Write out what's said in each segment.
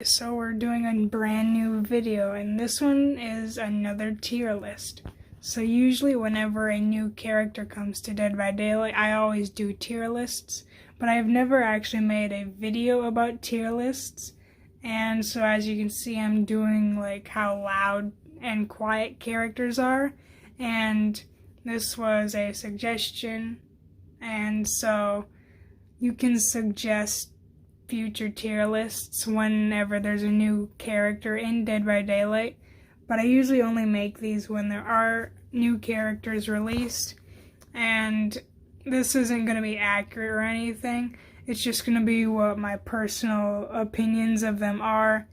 So we're doing a brand new video, and this one is another tier list. So usually whenever a new character comes to Dead by Daylight, I always do tier lists, but I've never actually made a video about tier lists. And so as you can see, I'm doing like how loud and quiet characters are, and this was a suggestion, and so you can suggest future tier lists whenever there's a new character in Dead by Daylight, but I usually only make these when there are new characters released, and this isn't going to be accurate or anything. It's just going to be what my personal opinions of them are,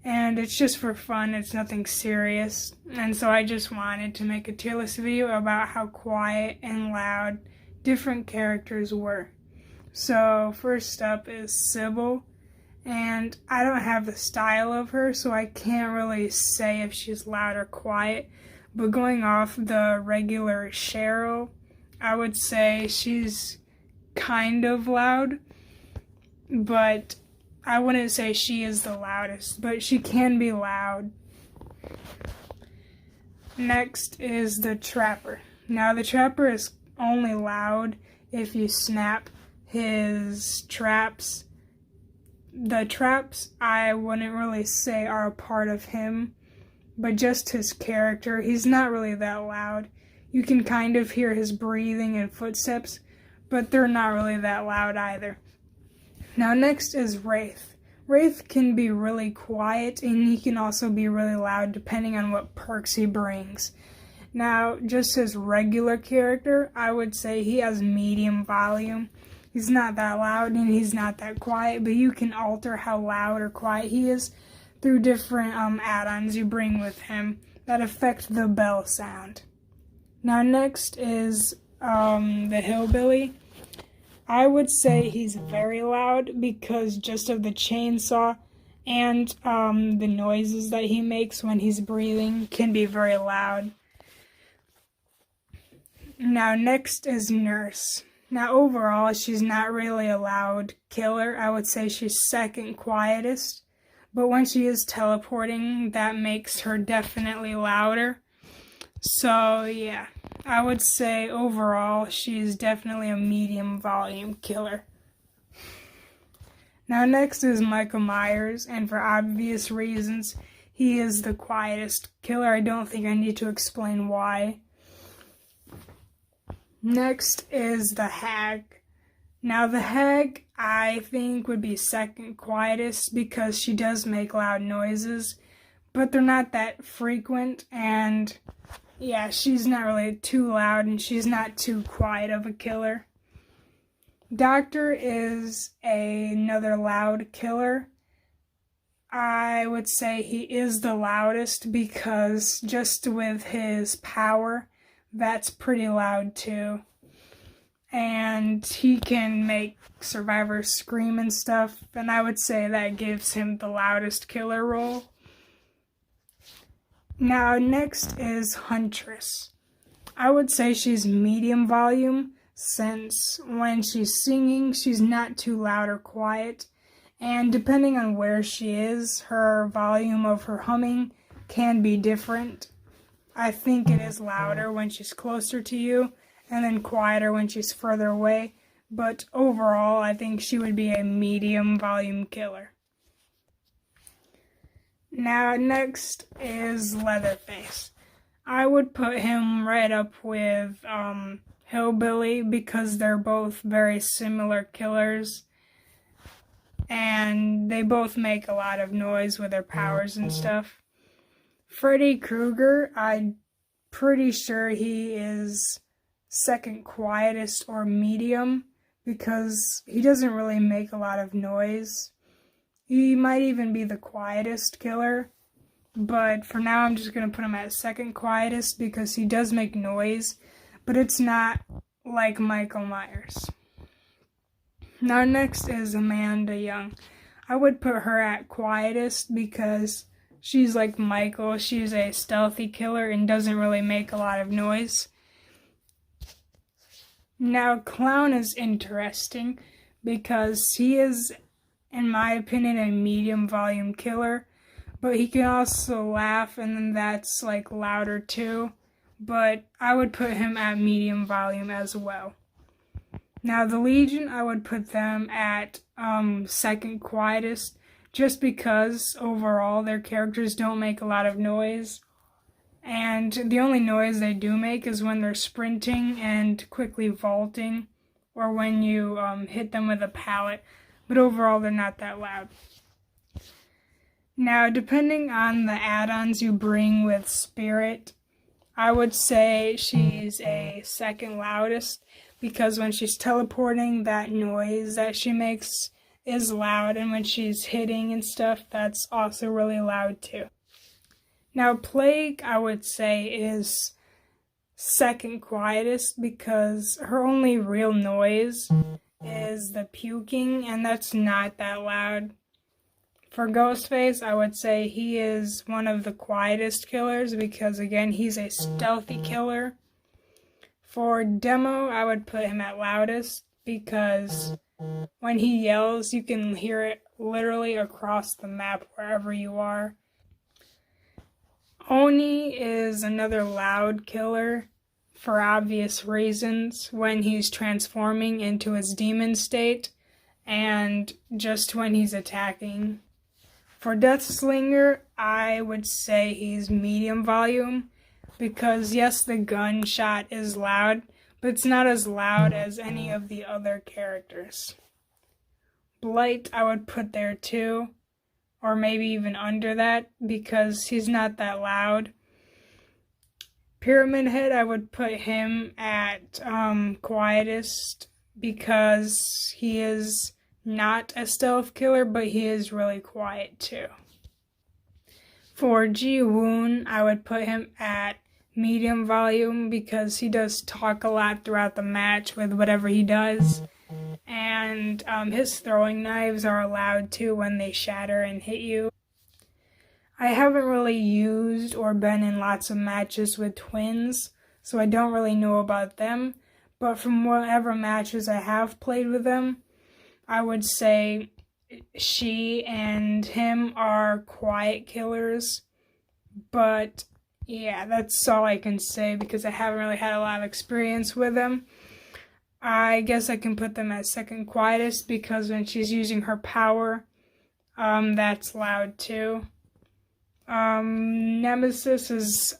and it's just for fun. It's nothing serious, and so I just wanted to make a tier list video about how quiet and loud different characters were. So first up is Sybil, and I don't have the style of her, so I can't really say if she's loud or quiet, but going off the regular Cheryl, I would say she's kind of loud, but I wouldn't say she is the loudest, but she can be loud. Next is the Trapper. Now the Trapper is only loud if you snap his traps. The traps, I wouldn't really say are a part of him, but just his character. He's not really that loud. You can kind of hear his breathing and footsteps, but they're not really that loud either. Now next is Wraith. Wraith can be really quiet, and he can also be really loud depending on what perks he brings. Now, just his regular character, I would say he has medium volume. He's not that loud and he's not that quiet, but you can alter how loud or quiet he is through different add-ons you bring with him that affect the bell sound. Now next is the Hillbilly. I would say he's very loud because just of the chainsaw and the noises that he makes when he's breathing can be very loud. Now next is Nurse. Now overall, she's not really a loud killer. I would say she's second quietest, but when she is teleporting, that makes her definitely louder. So yeah, I would say overall, she's definitely a medium volume killer. Now next is Michael Myers, and for obvious reasons, he is the quietest killer. I don't think I need to explain why. Next is the Hag. Now the Hag, I think, would be second quietest because she does make loud noises, but they're not that frequent, and yeah, she's not really too loud and she's not too quiet of a killer. Doctor is another loud killer. I would say he is the loudest because just with his power, that's pretty loud too. And he can make survivors scream and stuff, and I would say that gives him the loudest killer role. Now next is Huntress. I would say she's medium volume since when she's singing, she's not too loud or quiet, and depending on where she is, her volume of her humming can be different. I think it is louder when she's closer to you, and then quieter when she's further away, but overall, I think she would be a medium volume killer. Now, next is Leatherface. I would put him right up with Hillbilly because they're both very similar killers, and they both make a lot of noise with their powers and stuff. Freddy Krueger, I'm pretty sure he is second quietest or medium because he doesn't really make a lot of noise. He might even be the quietest killer, but for now I'm just going to put him at second quietest because he does make noise, but it's not like Michael Myers. Now next is Amanda Young. I would put her at quietest because she's like Michael. She's a stealthy killer and doesn't really make a lot of noise. Now Clown is interesting because he is in my opinion, a medium volume killer. But he can also laugh, and then that's like louder too. But I would put him at medium volume as well. Now the Legion, I would put them at second quietest, just because overall their characters don't make a lot of noise. And the only noise they do make is when they're sprinting and quickly vaulting, or when you hit them with a pallet. But overall, they're not that loud. Now, depending on the add-ons you bring with Spirit, I would say she's a second loudest, because when she's teleporting, that noise that she makes is loud, and when she's hitting and stuff, that's also really loud too. Now, Plague, I would say, is second quietest, because her only real noise is the puking, and that's not that loud. For Ghostface, I would say he is one of the quietest killers, because again, he's a stealthy killer. For Demo, I would put him at loudest, because when he yells, you can hear it literally across the map wherever you are. Oni is another loud killer, for obvious reasons, when he's transforming into his demon state, and just when he's attacking. For Deathslinger, I would say he's medium volume, because yes, the gunshot is loud, but it's not as loud as any of the other characters. Blight, I would put there too, or maybe even under that, because he's not that loud. Pyramid Head, I would put him at quietest, because he is not a stealth killer, but he is really quiet too. For Ji-Woon, I would put him at medium volume, because he does talk a lot throughout the match with whatever he does. And his throwing knives are loud too when they shatter and hit you. I haven't really used or been in lots of matches with twins, so I don't really know about them. But from whatever matches I have played with them, I would say she and him are quiet killers. But yeah, that's all I can say, because I haven't really had a lot of experience with them. I guess I can put them at second quietest, because when she's using her power, that's loud too. Nemesis is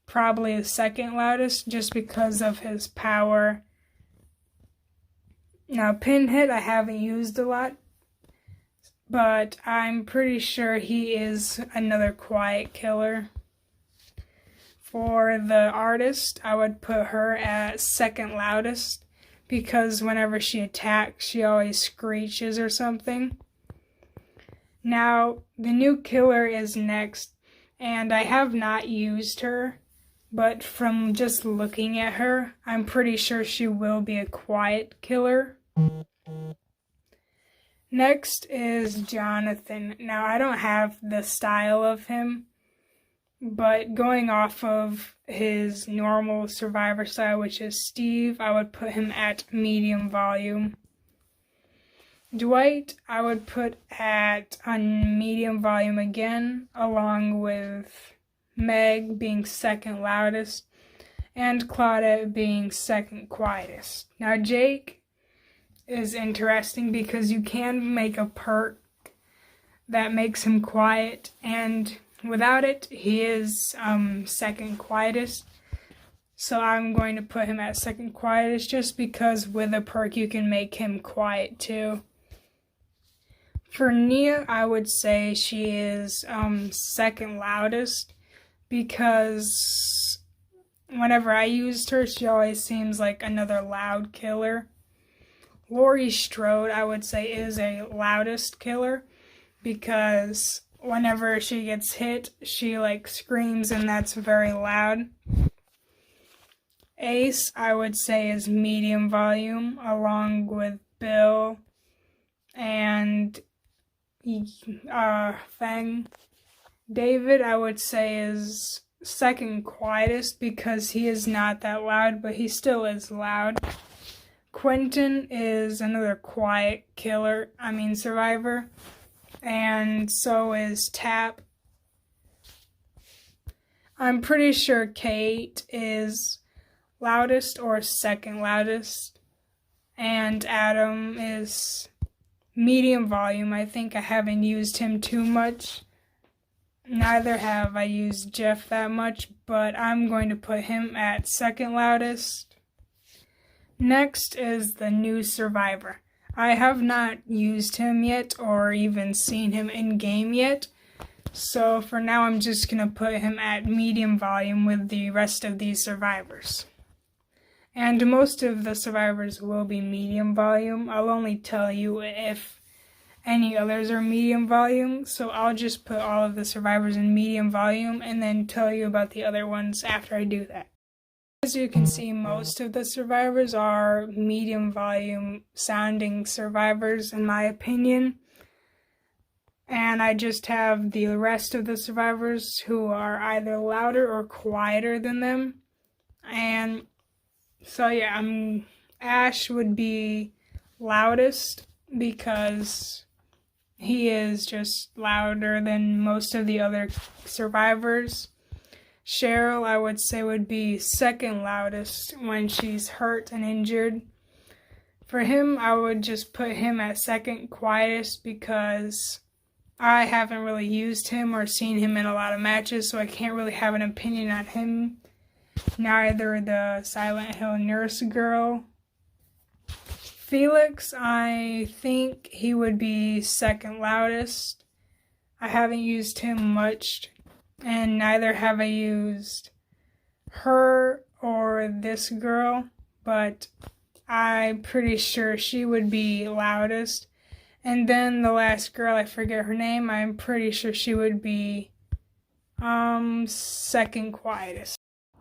probably the second loudest, just because of his power. Now, Pinhead I haven't used a lot, but I'm pretty sure he is another quiet killer. For the Artist, I would put her at second loudest, because whenever she attacks, she always screeches or something. Now, the new killer is next, and I have not used her, but from just looking at her, I'm pretty sure she will be a quiet killer. Next is Jonathan. Now, I don't have the style of him, but going off of his normal Survivor style, which is Steve, I would put him at medium volume. Dwight, I would put at medium volume again, along with Meg being second loudest, and Claudette being second quietest. Now, Jake is interesting, because you can make a perk that makes him quiet, and without it, he is second quietest. So I'm going to put him at second quietest, just because with a perk you can make him quiet too. For Nia, I would say she is second loudest, because whenever I used her, she always seems like another loud killer. Laurie Strode, I would say, is a loudest killer, because whenever she gets hit, she like screams, and that's very loud. Ace, I would say, is medium volume, along with Bill and Fang. David, I would say, is second quietest, because he is not that loud, but he still is loud. Quentin is another quiet survivor. And so is Tap. I'm pretty sure Kate is loudest or second loudest. And Adam is medium volume. I think I haven't used him too much. Neither have I used Jeff that much, but I'm going to put him at second loudest. Next is the new survivor. I have not used him yet or even seen him in game yet. So for now I'm just going to put him at medium volume with the rest of these survivors. And most of the survivors will be medium volume. I'll only tell you if any others are medium volume, so I'll just put all of the survivors in medium volume and then tell you about the other ones after I do that. As you can see, most of the survivors are medium volume sounding survivors in my opinion. And I just have the rest of the survivors who are either louder or quieter than them. And so yeah, Ash would be loudest because he is just louder than most of the other survivors. Cheryl, I would say, would be second loudest when she's hurt and injured. For him, I would just put him at second quietest because I haven't really used him or seen him in a lot of matches, so I can't really have an opinion on him. Neither the Silent Hill nurse girl. Felix, I think he would be second loudest. I haven't used him much, and neither have I used her or this girl, but I'm pretty sure she would be loudest. And then the last girl, I forget her name, I'm pretty sure she would be second quietest.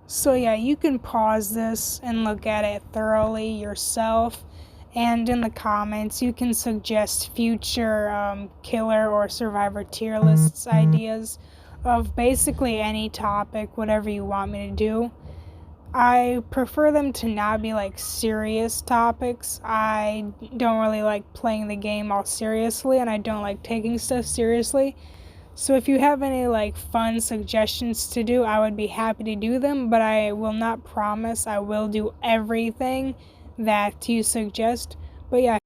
So yeah, you can pause this and look at it thoroughly yourself, and in the comments you can suggest future killer or survivor tier lists ideas of basically any topic, whatever you want me to do. I prefer them to not be like serious topics. I don't really like playing the game all seriously, and I don't like taking stuff seriously. So if you have any like fun suggestions to do, I would be happy to do them, but I will not promise I will do everything that you suggest. But yeah,